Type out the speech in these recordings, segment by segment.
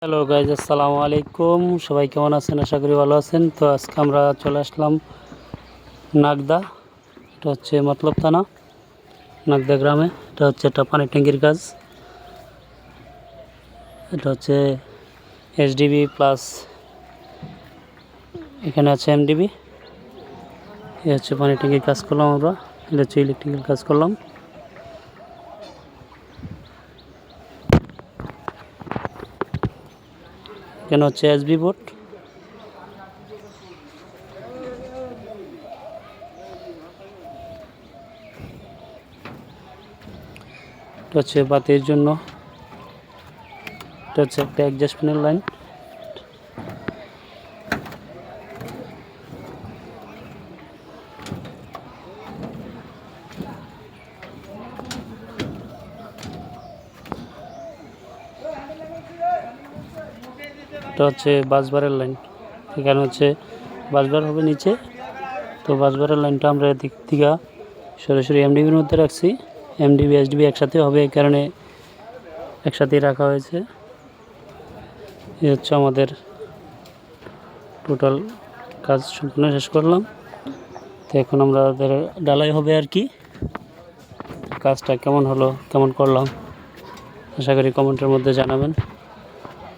Hello guys, আসসালামু আলাইকুম। সবাই কেমন আছেন? আশা করি ভালো আছেন। তো আজকে আমরা চলে আসলাম নাগদা। এটা হচ্ছে মতলব থানা, নাগদা গ্রামে। এটা হচ্ছে একটা পানির ট্যাঙ্কির কাজ। এটা হচ্ছে এসডিবি প্লাস এখানে আছে এমডিবি। এ হচ্ছে পানির ট্যাঙ্কির কাজ করলাম আমরা। এটা হচ্ছে ইলেকট্রিক্যাল কাজ করলাম। এখানে হচ্ছে এসবি বোর্ড। এটা হচ্ছে বাতির জন্য। এটা হচ্ছে একটা অ্যাডজাস্ট ফ্যানের লাইন। এটা হচ্ছে বাসবারের লাইন। এখানে হচ্ছে বাসবার হবে নিচে। তো বাসবারের লাইনটা আমরা এদিক থেকে সরাসরি এমডিবির মধ্যে রাখছি। এমডিবি এসডিবি একসাথে হবে, এই কারণে একসাথেই রাখা হয়েছে। এই হচ্ছে আমাদের টোটাল কাজ সম্পূর্ণ শেষ করলাম। তো এখন আমাদের ডালাই হবে আর কি। কাজটা কেমন হলো, কেমন করলাম, আশা করি কমেন্টের মধ্যে জানাবেন।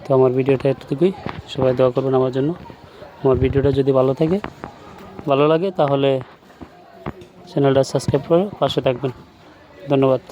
তো আমার ভিডিওটা এতটুকুই। সবাই দোয়া করবেন আমার জন্য। আমার ভিডিওটা যদি ভালো লাগে তাহলে চ্যানেলটা সাবস্ক্রাইব করে পাশে থাকবেন। ধন্যবাদ।